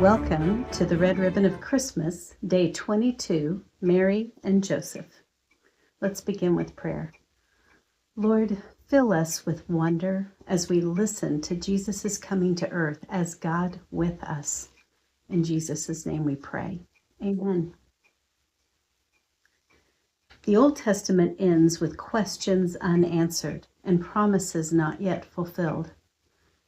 Welcome to the Red Ribbon of Christmas, Day 22, Mary and Joseph. Let's begin with prayer. Lord, fill us with wonder as we listen to Jesus' coming to earth as God with us. In Jesus' name we pray. Amen. The Old Testament ends with questions unanswered and promises not yet fulfilled.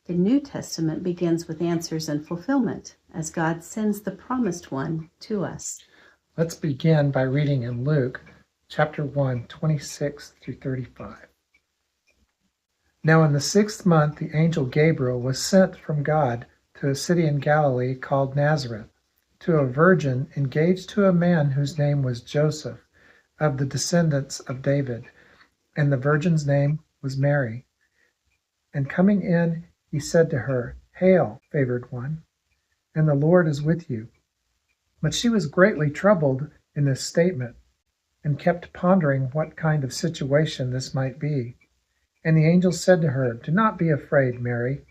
The New Testament begins with answers and fulfillment as God sends the promised one to us. Let's begin by reading in Luke chapter 1, 26 through 35. Now in the 6th month, the angel Gabriel was sent from God to a city in Galilee called Nazareth, to a virgin engaged to a man whose name was Joseph, of the descendants of David, and the virgin's name was Mary. And coming in, he said to her, "Hail, favored one, and the Lord is with you." But she was greatly troubled in this statement, and kept pondering what kind of situation this might be. And the angel said to her, "Do not be afraid, Mary,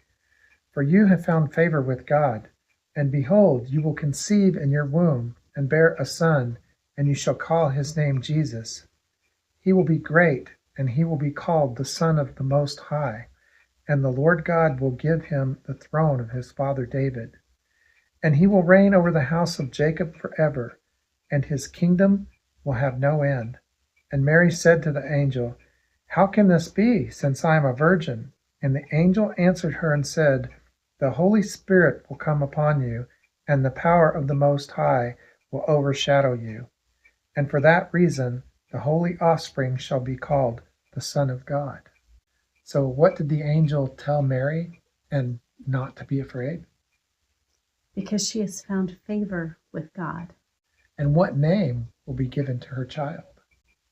for you have found favor with God. And behold, you will conceive in your womb, and bear a son, and you shall call his name Jesus. He will be great, and he will be called the Son of the Most High. And the Lord God will give him the throne of his father David. And he will reign over the house of Jacob forever, and his kingdom will have no end." And Mary said to the angel, "How can this be, since I am a virgin?" And the angel answered her and said, "The Holy Spirit will come upon you, and the power of the Most High will overshadow you. And for that reason, the holy offspring shall be called the Son of God." So what did the angel tell Mary? And not to be afraid? Because she has found favor with God. And what name will be given to her child?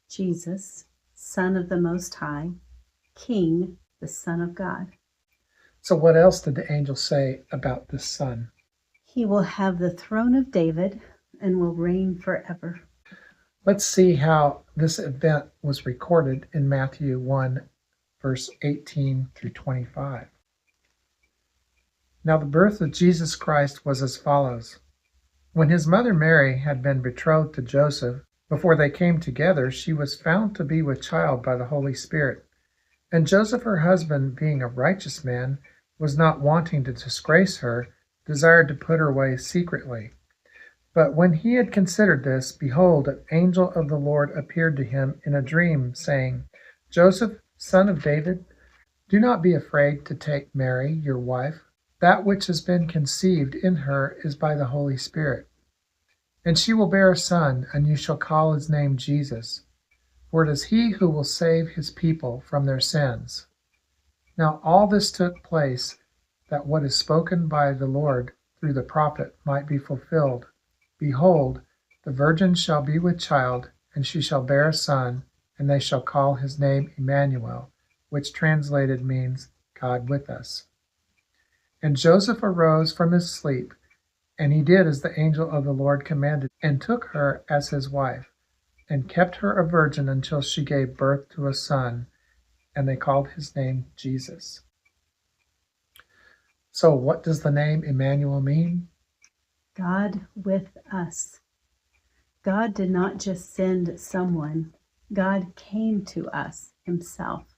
Jesus, Son of the Most High, King, the Son of God. So what else did the angel say about this son? He will have the throne of David and will reign forever. Let's see how this event was recorded in Matthew 1, verse 18 through 25. Now the birth of Jesus Christ was as follows. When his mother Mary had been betrothed to Joseph, before they came together, she was found to be with child by the Holy Spirit. And Joseph, her husband, being a righteous man, was not wanting to disgrace her, desired to put her away secretly. But when he had considered this, behold, an angel of the Lord appeared to him in a dream, saying, "Joseph, son of David, do not be afraid to take Mary, your wife. That which has been conceived in her is by the Holy Spirit. And she will bear a son, and you shall call his name Jesus, for it is he who will save his people from their sins." Now all this took place, that what is spoken by the Lord through the prophet might be fulfilled. "Behold, the virgin shall be with child, and she shall bear a son, and they shall call his name Emmanuel," which translated means God with us. And Joseph arose from his sleep, and he did as the angel of the Lord commanded, and took her as his wife, and kept her a virgin until she gave birth to a son, and they called his name Jesus. So what does the name Emmanuel mean? God with us. God did not just send someone. God came to us himself.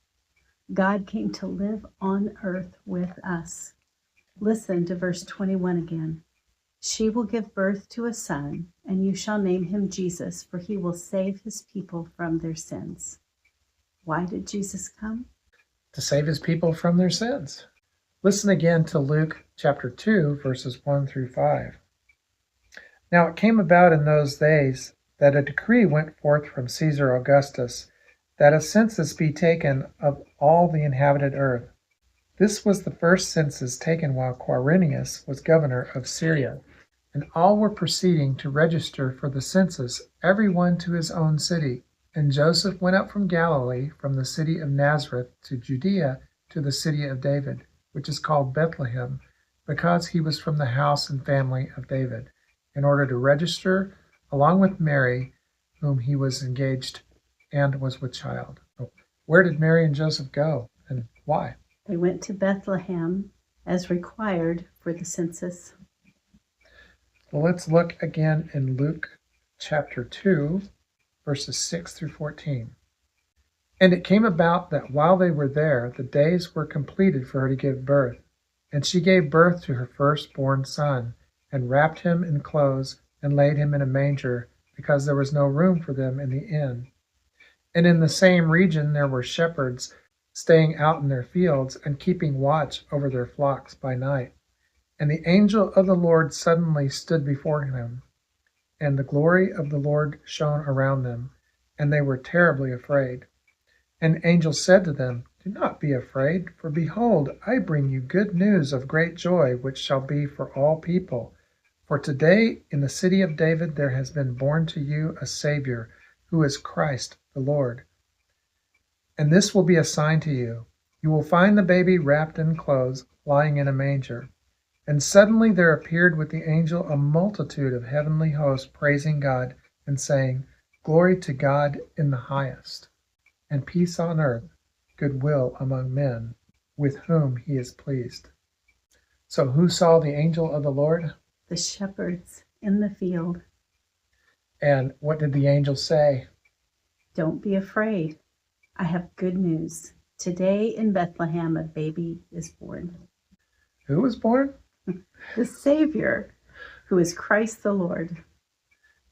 God came to live on earth with us. Listen to verse 21 again. "She will give birth to a son, and you shall name him Jesus, for he will save his people from their sins." Why did Jesus come? To save his people from their sins. Listen again to Luke chapter 2, verses 1 through 5. Now it came about in those days that a decree went forth from Caesar Augustus, that a census be taken of all the inhabited earth. This was the first census taken while Quirinius was governor of Syria. And all were proceeding to register for the census, every one to his own city. And Joseph went up from Galilee, from the city of Nazareth to Judea, to the city of David, which is called Bethlehem, because he was from the house and family of David, in order to register along with Mary, whom he was engaged and was with child. Where did Mary and Joseph go, and why? They went to Bethlehem as required for the census. Well, let's look again in Luke chapter 2, verses 6 through 14. And it came about that while they were there, the days were completed for her to give birth. And she gave birth to her firstborn son, and wrapped him in clothes, and laid him in a manger, because there was no room for them in the inn. And in the same region there were shepherds staying out in their fields, and keeping watch over their flocks by night. And the angel of the Lord suddenly stood before them, and the glory of the Lord shone around them, and they were terribly afraid. And the angel said to them, Do not be afraid, for behold, I bring you good news of great joy, which shall be for all people. For today in the city of David there has been born to you a Savior, who is Christ the Lord. And this will be a sign to you. You will find the baby wrapped in clothes, lying in a manger. And suddenly there appeared with the angel a multitude of heavenly hosts, praising God and saying, Glory to God in the highest, and peace on earth, goodwill among men, with whom he is pleased. So who saw the angel of the Lord? The shepherds in the field. And what did the angel say? Don't be afraid. I have good news. Today in Bethlehem a baby is born. Who was born? The Savior, who is Christ the Lord.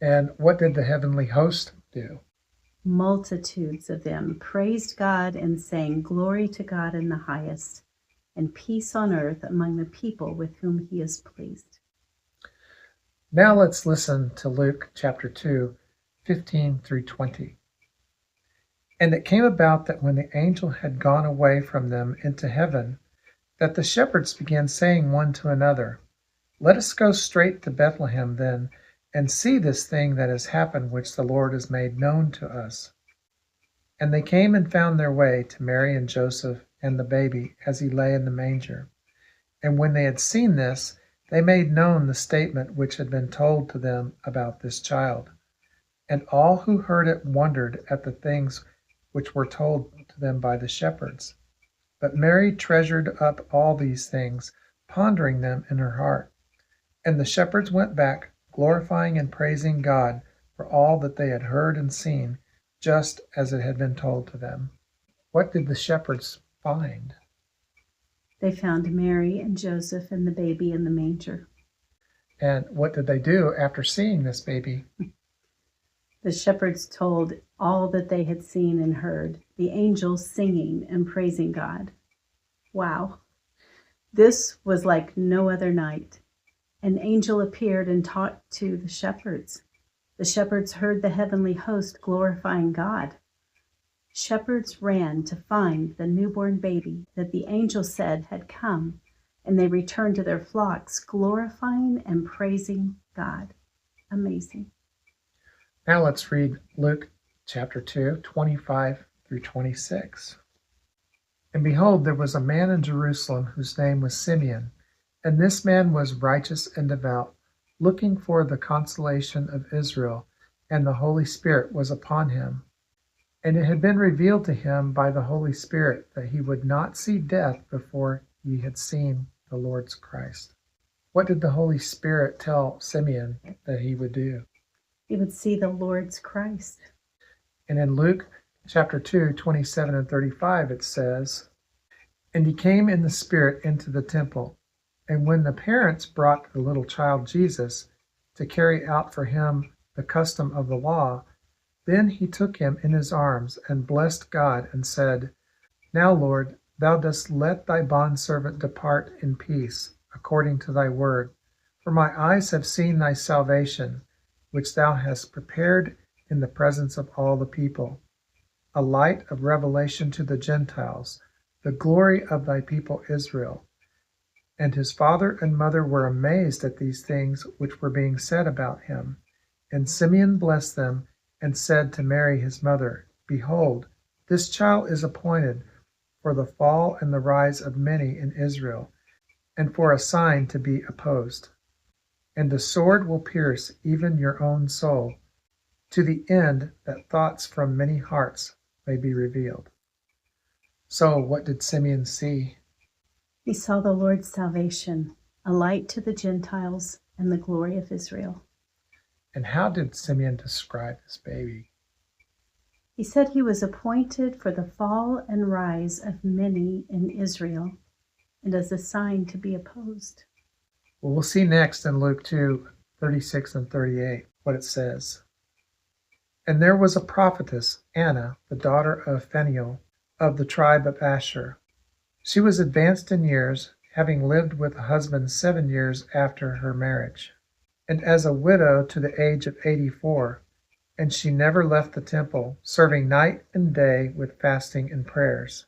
And what did the heavenly host do? Multitudes of them praised God and sang, Glory to God in the highest, and peace on earth among the people with whom he is pleased. Now let's listen to Luke chapter 2, 15 through 20. And it came about that when the angel had gone away from them into heaven, that the shepherds began saying one to another, Let us go straight to Bethlehem then, and see this thing that has happened, which the Lord has made known to us. And they came and found their way to Mary and Joseph and the baby as he lay in the manger. And when they had seen this, they made known the statement which had been told to them about this child. And all who heard it wondered at the things which were told to them by the shepherds. But Mary treasured up all these things, pondering them in her heart. And the shepherds went back, glorifying and praising God for all that they had heard and seen, just as it had been told to them. What did the shepherds find? They found Mary and Joseph and the baby in the manger. And what did they do after seeing this baby? The shepherds told all that they had seen and heard, the angels singing and praising God. Wow. This was like no other night. An angel appeared and talked to the shepherds. The shepherds heard the heavenly host glorifying God. Shepherds ran to find the newborn baby that the angel said had come, and they returned to their flocks, glorifying and praising God. Amazing. Now let's read Luke chapter 2, 25 through 26. And behold, there was a man in Jerusalem whose name was Simeon, and this man was righteous and devout, looking for the consolation of Israel, and the Holy Spirit was upon him. And it had been revealed to him by the Holy Spirit that he would not see death before he had seen the Lord's Christ. What did the Holy Spirit tell Simeon that he would do? He would see the Lord's Christ. And in Luke chapter 2, 27 and 35, it says, And he came in the Spirit into the temple. And when the parents brought the little child Jesus to carry out for him the custom of the law, then he took him in his arms and blessed God and said, Now, Lord, thou dost let thy bondservant depart in peace, according to thy word. For my eyes have seen thy salvation, which thou hast prepared in the presence of all the people, a light of revelation to the Gentiles, the glory of thy people Israel. And his father and mother were amazed at these things which were being said about him. And Simeon blessed them, and said to Mary his mother, Behold, this child is appointed for the fall and the rise of many in Israel, and for a sign to be opposed. And the sword will pierce even your own soul, to the end that thoughts from many hearts may be revealed. So what did Simeon see? He saw the Lord's salvation, a light to the Gentiles and the glory of Israel. And how did Simeon describe this baby? He said he was appointed for the fall and rise of many in Israel, and as a sign to be opposed. Well, we'll see next in Luke 2:36 and 38 what it says. And there was a prophetess, Anna, the daughter of Phanuel, of the tribe of Asher. She was advanced in years, having lived with a husband 7 years after her marriage, and as a widow to the age of 84, and she never left the temple, serving night and day with fasting and prayers.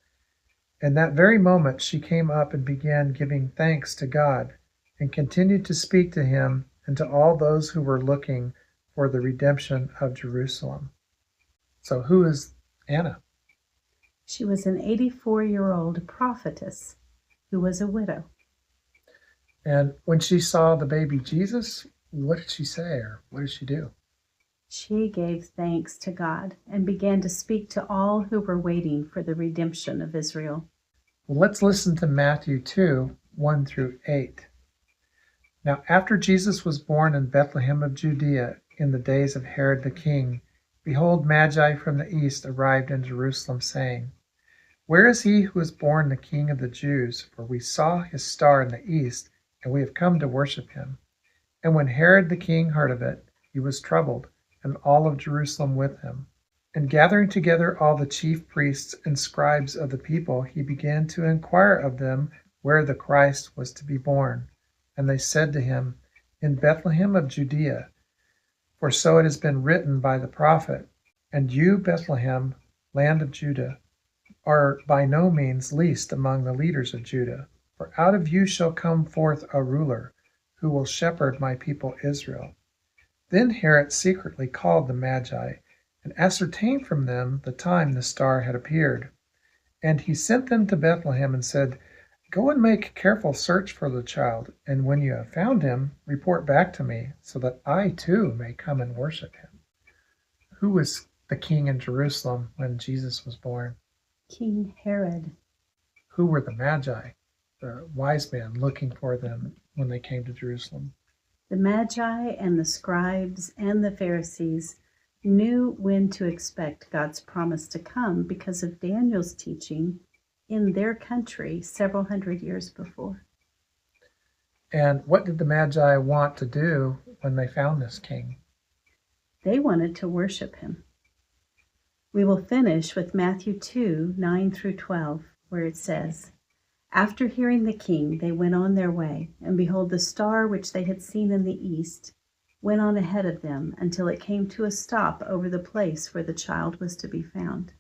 And that very moment she came up and began giving thanks to God, and continued to speak to him and to all those who were looking for the redemption of Jerusalem. So who is Anna? She was an 84-year-old prophetess who was a widow. And when she saw the baby Jesus, what did she say, or what did she do? She gave thanks to God and began to speak to all who were waiting for the redemption of Israel. Well, let's listen to Matthew 2:1 through 8. Now, after Jesus was born in Bethlehem of Judea in the days of Herod the king, behold, Magi from the east arrived in Jerusalem, saying, Where is he who is born the King of the Jews? For we saw his star in the east, and we have come to worship him. And when Herod the king heard of it, he was troubled, and all of Jerusalem with him. And gathering together all the chief priests and scribes of the people, he began to inquire of them where the Christ was to be born. And they said to him, In Bethlehem of Judea, for so it has been written by the prophet, And you, Bethlehem, land of Judah, are by no means least among the leaders of Judah, for out of you shall come forth a ruler, who will shepherd my people Israel. Then Herod secretly called the Magi, and ascertained from them the time the star had appeared. And he sent them to Bethlehem and said, Go and make careful search for the child, and when you have found him, report back to me, so that I too may come and worship him. Who was the king in Jerusalem when Jesus was born? King Herod. Who were the Magi, the wise men looking for them when they came to Jerusalem? The Magi and the scribes and the Pharisees knew when to expect God's promise to come because of Daniel's teaching in their country several hundred years before. And what did the Magi want to do when they found this king? They wanted to worship him. We will finish with Matthew 2:9 through 12, where it says, After hearing the king, they went on their way, and behold, the star which they had seen in the east went on ahead of them until it came to a stop over the place where the child was to be found.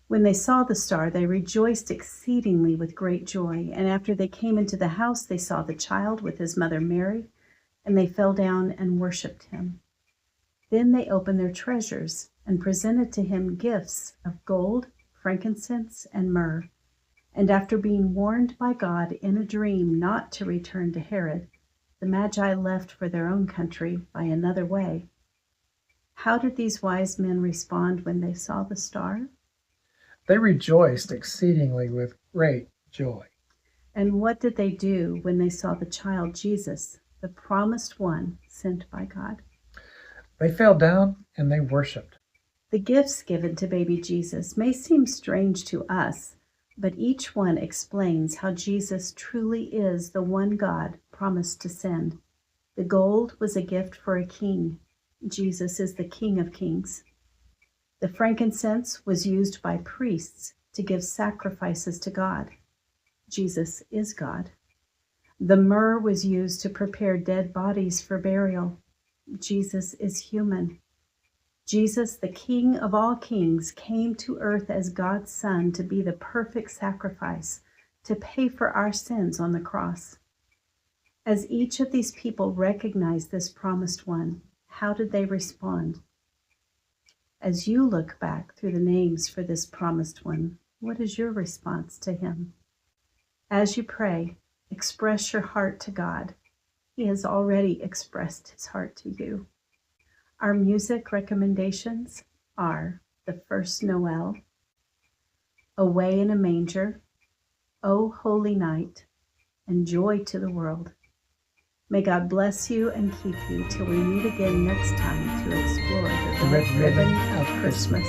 When they saw the star, they rejoiced exceedingly with great joy. And after they came into the house, they saw the child with his mother Mary, and they fell down and worshipped him. Then they opened their treasures and presented to him gifts of gold, frankincense, and myrrh. And after being warned by God in a dream not to return to Herod, the Magi left for their own country by another way. How did these wise men respond when they saw the star? They rejoiced exceedingly with great joy. And what did they do when they saw the child Jesus, the promised one sent by God? They fell down and they worshiped. The gifts given to baby Jesus may seem strange to us, but each one explains how Jesus truly is the one God promised to send. The gold was a gift for a king. Jesus is the King of Kings. The frankincense was used by priests to give sacrifices to God. Jesus is God. The myrrh was used to prepare dead bodies for burial. Jesus is human. Jesus, the King of all kings, came to earth as God's Son to be the perfect sacrifice, to pay for our sins on the cross. As each of these people recognized this promised one, how did they respond? As you look back through the names for this promised one, what is your response to him? As you pray, express your heart to God. He has already expressed his heart to you. Our music recommendations are the First Noel, Away in a Manger, O Holy Night, and Joy to the World. May God bless you and keep you till we meet again next time to explore the red ribbon of Christmas.